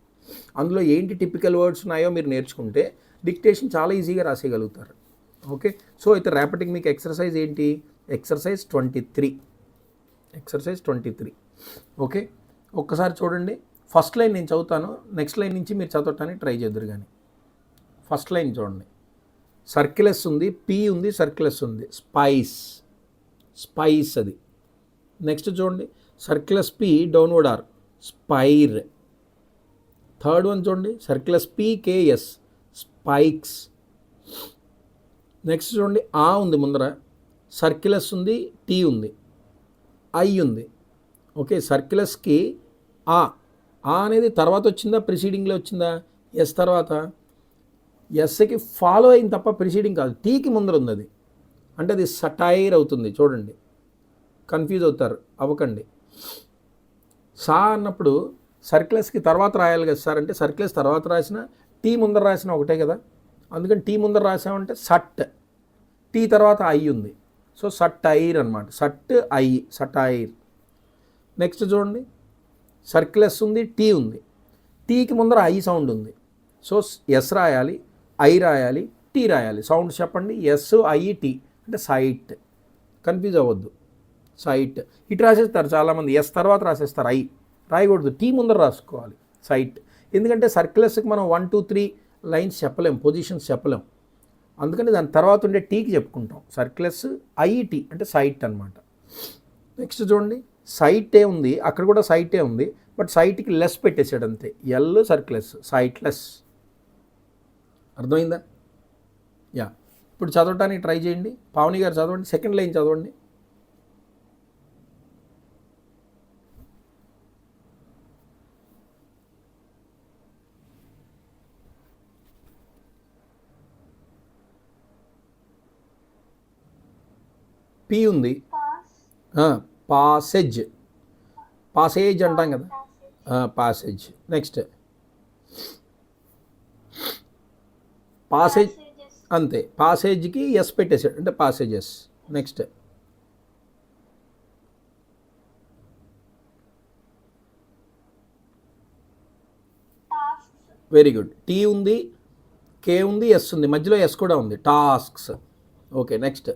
అందులో ఏంటి టిపికల్ వర్డ్స్ ఉన్నాయో మీరు నేర్చుకుంటే డిక్టేషన్ చాలా ఈజీగా రాసేయగలుగుతారు. ఓకే, సో అయితే రేపటికి మీకు ఎక్సర్సైజ్ ఏంటి? ఎక్సర్సైజ్ 23. ఓకే, ఒక్కసారి చూడండి. ఫస్ట్ లైన్ నేను చదువుతాను, నెక్స్ట్ లైన్ నుంచి మీరు చదవటానికి ట్రై చేద్దరు. కానీ ఫస్ట్ లైన్ చూడండి. సర్కిలస్ ఉంది, పీ ఉంది, సర్కిలస్ ఉంది. స్పైస్ అది. నెక్స్ట్ చూడండి, సర్కిలస్ P downward R spire. Third one చూడండి, సర్కిలస్ పీకేఎస్ స్పైక్స్. నెక్స్ట్ చూడండి, ఆ ఉంది ముందర, సర్కిలస్ ఉంది, టీ ఉంది, ఐ ఉంది. ఓకే, సర్కిలస్కి ఆ అనేది తర్వాత వచ్చిందా, ప్రిసీడింగ్లో వచ్చిందా? ఎస్ తర్వాత. ఎస్కి ఫాలో అయింది తప్ప ప్రిసీడింగ్ కాదు. టీకి ముందర ఉంది అది. అంటే అది సటైర్ అవుతుంది. చూడండి, కన్ఫ్యూజ్ అవ్వకండి. సా అన్నప్పుడు సర్కిలస్కి తర్వాత రాయాలి కదా సార్ అంటే, సర్కిలస్ తర్వాత రాసిన టీ ముందర రాసిన ఒకటే కదా. అందుకని టీ ముందర రాసామంటే సట్, టీ తర్వాత ఐ ఉంది. సో సటైర్ అనమాట. సటైర్. నెక్స్ట్ చూడండి, సర్కిలస్ ఉంది, టీ ఉంది, టీకి ముందర ఐ సౌండ్ ఉంది. సో ఎస్ రాయాలి, ఐ రాయాలి, టీ రాయాలి. సౌండ్స్ చెప్పండి, ఎస్ ఐ టీ అంటే సైట్. కన్ఫ్యూజ్ అవ్వద్దు, సైట్. ఇటు రాసేస్తారు చాలామంది, ఎస్ తర్వాత రాసేస్తారు, ఐ రాయకూడదు, టీ ముందర రాసుకోవాలి, సైట్. ఎందుకంటే సర్కిలస్కి మనం 1 2 3 లైన్స్ చెప్పలేం, పొజిషన్స్ చెప్పలేం. అందుకని దాని తర్వాత ఉండే టీకి చెప్పుకుంటాం. సర్కిలస్ ఐటీ అంటే సైట్ అనమాట. నెక్స్ట్ చూడండి, సైటే ఉంది, అక్కడ కూడా సైటే ఉంది, బట్ సైట్కి లెస్ పెట్టేసాడు అంతే. ఎల్ సర్కిలస్, సైట్లెస్. అర్థమైందా? యా, ఇప్పుడు చదవటానికి ట్రై చేయండి. పావని గారు చదవండి, సెకండ్ లైన్ చదవండి. పీ ఉంది, పాసేజ్ అంటాం కదా, పాసేజ్. నెక్స్ట్ పాసేజ్ అంతే, పాసేజ్కి ఎస్ పెట్టేసాడు అంటే passages. Next very good. T ఉంది, కే ఉంది, ఎస్ ఉంది, మధ్యలో ఎస్ కూడా ఉంది, టాస్క్స్. ఓకే, నెక్స్ట్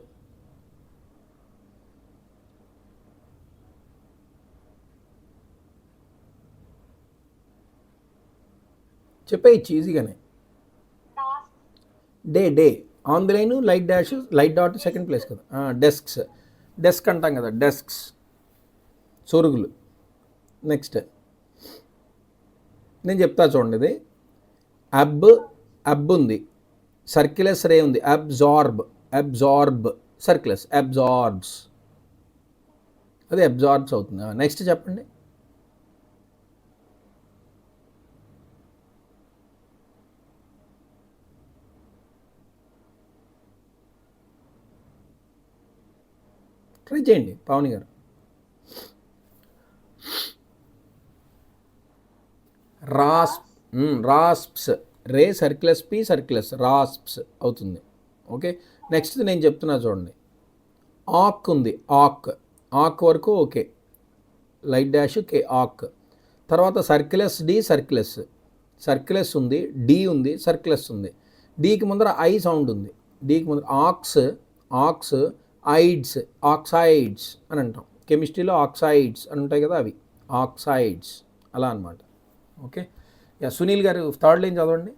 చెప్పేయచ్చు ఈజీగానే. Day on the line light dash light dot second place కదా. డెస్క్స్, డెస్క్ అంటాం కదా, డెస్క్స్ సొరుగులు. నెక్స్ట్ నేను చెప్తా చూడండి. ఇది అబ్ ఉంది, సర్క్యులస్ రే ఉంది, అబ్జార్బ్ సర్క్యులస్ అబ్జార్బ్స్, అది అబ్జార్బ్స్ అవుతుంది. నెక్స్ట్ చెప్పండి. ట్రై చేయండి పావని గారు. రాస్ప్స్, రే సర్క్యులస్ పి సర్క్యులస్ రాస్ప్స్ అవుతుంది. ఓకే, నెక్స్ట్ నేను చెప్తున్నా చూడండి. ఆక్ ఉంది, ఆక్ వరకు ఓకే, లైట్ డాష్ కే ఆక్. తర్వాత సర్క్యులస్ డి సర్క్యులస్ ఉంది, డి ఉంది, సర్క్యులస్ ఉంది. డీకి ముందర ఐ సౌండ్ ఉంది, డీకి ముందర ఆక్స్ ఐడ్స్ ఆక్సైడ్స్ అని అంటాం. కెమిస్ట్రీలో ఆక్సైడ్స్ అని ఉంటాయి కదా, అవి ఆక్సైడ్స్ అలా అనమాట. ఓకే, సునీల్ గారు థర్డ్ లైన్ చదవండి.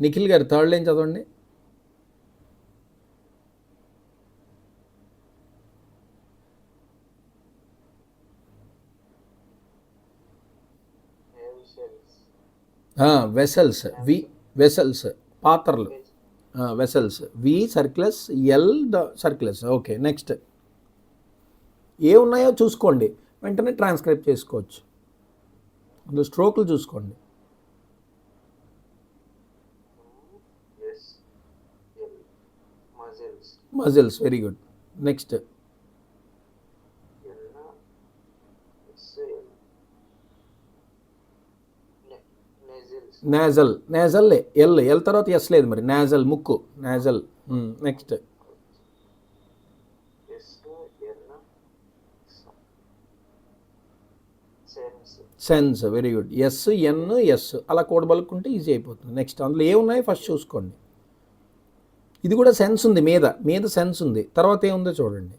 నిఖిల్ గారు థర్డ్ లైన్ చదవండి. వెసల్స్, వెసల్స్ పాత్రలు, vessels, V circle S, L circle S. Okay, next ఏ ఉన్నాయో చూసుకోండి, వెంటనే ట్రాన్స్క్రైబ్ చేసుకోవచ్చు. అందులో స్ట్రోకులు చూసుకోండి. Muscles, very good. Next nasal L తర్వాత ఎస్ లేదు మరి, నేజల్ ముక్కు, nasal. Next sense, very good. S అలా కూడబలుకుంటే ఈజీ అయిపోతుంది. నెక్స్ట్ అందులో ఏ ఉన్నాయి ఫస్ట్ చూసుకోండి. ఇది కూడా సెన్స్ ఉంది, మీద సెన్స్ ఉంది, తర్వాత ఏముందో చూడండి.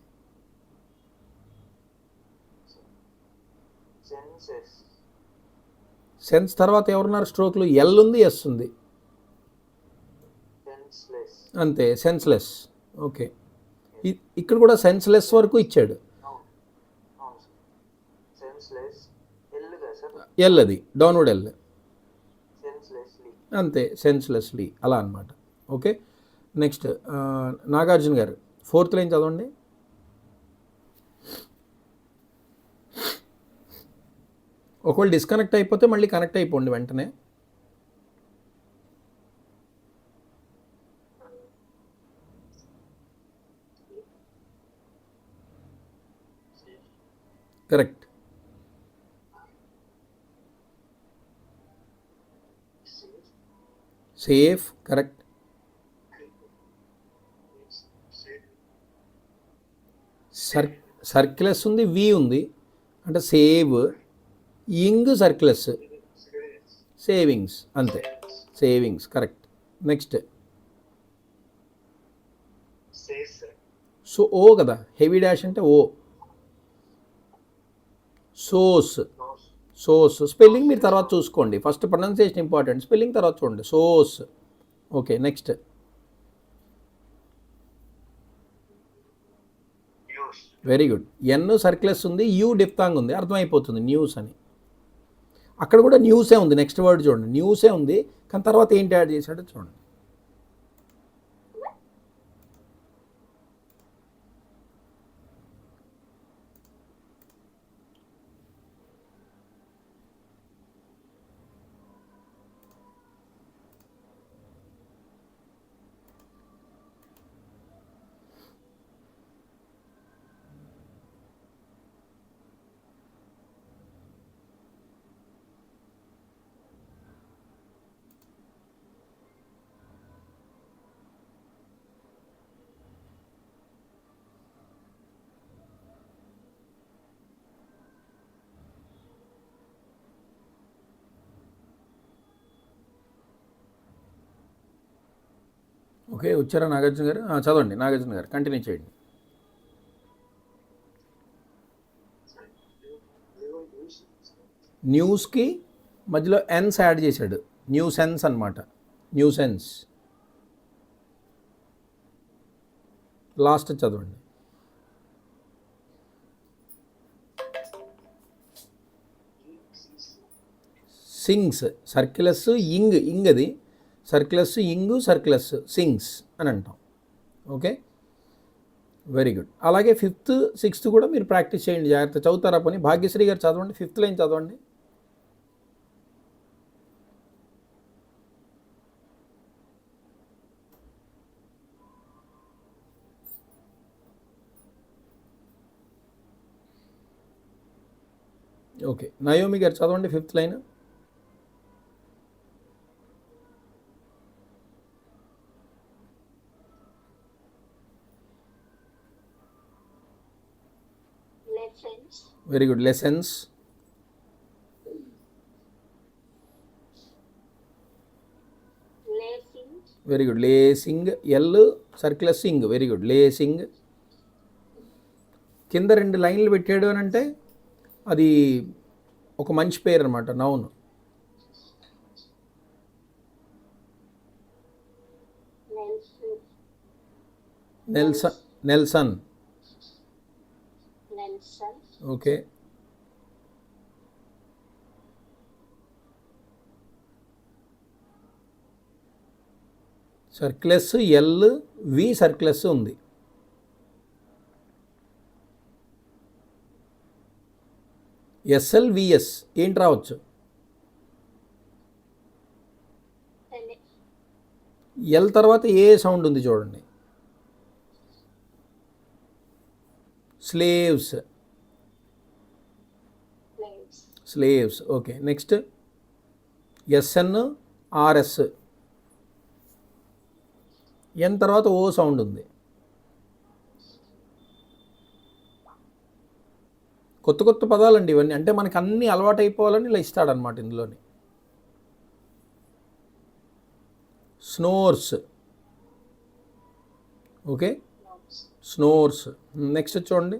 సెన్స్ తర్వాత ఎవరున్నారు స్ట్రోక్లు, ఎల్ ఉంది, ఎస్ ఉంది, అంతే, సెన్స్లెస్. ఓకే, ఇక్కడ కూడా సెన్స్లెస్ వరకు ఇచ్చాడు. ఎల్ అది డౌన్వర్డ్ ఎల్, అంతే, సెన్స్లెస్లీ అలా అనమాట. ఓకే, నెక్స్ట్ నాగార్జున గారు ఫోర్త్ లైన్ చదవండి. ఒకవేళ డిస్కనెక్ట్ అయిపోతే మళ్ళీ కనెక్ట్ అయిపోండి వెంటనే. Correct, safe, correct. సర్క్యులస్ ఉంది, వి ఉంది, అంటే సేవ్, ఇంగ్ సర్క్యులస్, సేవింగ్స్, అంతే, సేవింగ్స్, కరెక్ట్. నెక్స్ట్ సో ఓ కదా, హెవీ డాష్ అంటే ఓ, సోస్ స్పెల్లింగ్ మీరు తర్వాత చూసుకోండి, ఫస్ట్ ప్రొనౌన్సియేషన్ ఇంపార్టెంట్, స్పెల్లింగ్ తర్వాత చూడండి. Sauce. Okay, next very good. N సర్క్యులస్ ఉంది, యూ డిప్తాంగ్ ఉంది, అర్థమైపోతుంది న్యూస్ అని. అక్కడ కూడా న్యూసే ఉంది, నెక్స్ట్ వర్డ్ చూడండి, న్యూసే ఉంది, కానీ తర్వాత ఏంటి యాడ్ చేశాడో చూడండి. ఓకే, వచ్చారా నాగార్జున గారు? చదవండి నాగార్జున గారు, కంటిన్యూ చేయండి. న్యూస్కి మధ్యలో ఎన్స్ యాడ్ చేశాడు, న్యూ సెన్స్ అనమాట, న్యూ సెన్స్. లాస్ట్ చదవండి. సింగ్స్, సర్క్యులస్ ఇంగ్, ఇంగ్ అది సర్క్యులస్ ఇంగు సర్క్యులస్ సింగ్స్ అని అంటాం. Okay, very good. అలాగే 5th 6th కూడా మీరు ప్రాక్టీస్ చేయండి, జాగ్రత్త చదువుతారా పని. భాగ్యశ్రీ గారు చదవండి, 5th లైన్ చదవండి. ఓకే, నయోమి గారు చదవండి 5th line. Very good, lessons. Very good, lacing, L సర్క్యులస్ సింగ్, వెరీ గుడ్, లేసింగ్. కింద 2 లైన్లు పెట్టాడు అని అంటే అది ఒక మంచి పేరు అనమాట, నౌన్. Nelson, Nelson. ఓకే, సర్క్యులస్ ఎల్ వి సర్క్యులస్ ఉంది. ఎస్ఎల్విఎస్ ఏంటి రావచ్చు? ఎల్ తర్వాత ఏ సౌండ్ ఉంది చూడండి, slaves, slaves. Okay, next S N R S, N తర్వాత ఓ సౌండ్ ఉంది. కొత్త కొత్త పదాలండి ఇవన్నీ, అంటే మనకి అన్నీ అలవాటు అయిపోవాలని ఇలా ఇస్తాడనమాట ఇందులోని. స్నోర్స్. ఓకే, స్నోర్స్. నెక్స్ట్ చూడండి,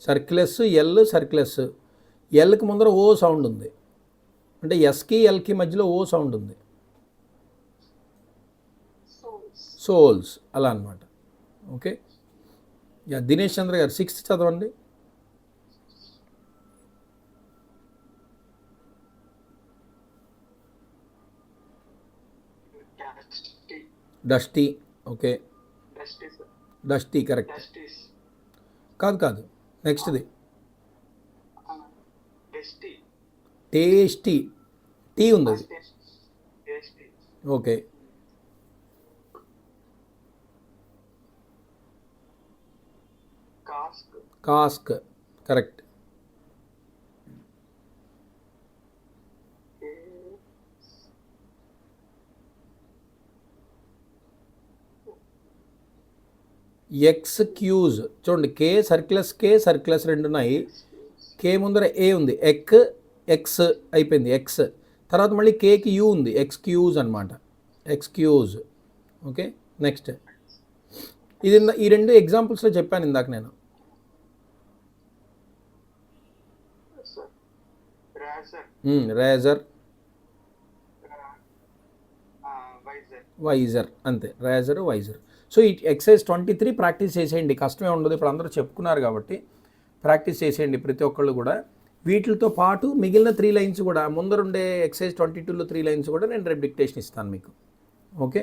సర్క్యులస్ ఎల్ సర్క్యులస్, ఎల్కి ముందర ఓ సౌండ్ ఉంది, అంటే ఎస్కి ఎల్కి మధ్యలో ఓ సౌండ్ ఉంది, సోల్స్ అలా అనమాట. ఓకే, యా దినేష్ చంద్ర గారు 6th చదవండి. డస్టీ. Okay, dusty correct. కాదు కాదు, నెక్స్ట్ది టేస్టీ, టీ ఉంది అది. Okay, కాస్క్ correct. ఎక్స్క్యూజ్ చూడండి, కే సర్క్యులస్, కే సర్క్యులస్ 2 ఉన్నాయి, కే ముందర ఏ ఉంది, ఎక్స్ అయిపోయింది, ఎక్స్ తర్వాత మళ్ళీ కేకి యూ ఉంది, ఎక్స్క్యూజ్ అనమాట, ఎక్స్క్యూజ్. ఓకే, నెక్స్ట్ ఇది ఈ 2 ఎగ్జాంపుల్స్లో చెప్పాను ఇందాక నేను. రేజర్, వైజర్, అంతే, రేజర్ వైజర్. సో ఈ ఎక్సర్సైజ్ 23 ప్రాక్టీస్ చేసేయండి, కష్టమే ఉండదు. ఇప్పుడు అందరూ చెప్పుకున్నారు కాబట్టి ప్రాక్టీస్ చేసేయండి ప్రతి ఒక్కళ్ళు కూడా. వీటితో పాటు మిగిలిన 3 లైన్స్ కూడా, ముందరుండే ఎక్సర్సైజ్ 22లో 3 లైన్స్ కూడా నేను రేపు డిక్టేషన్ ఇస్తాను మీకు. ఓకే.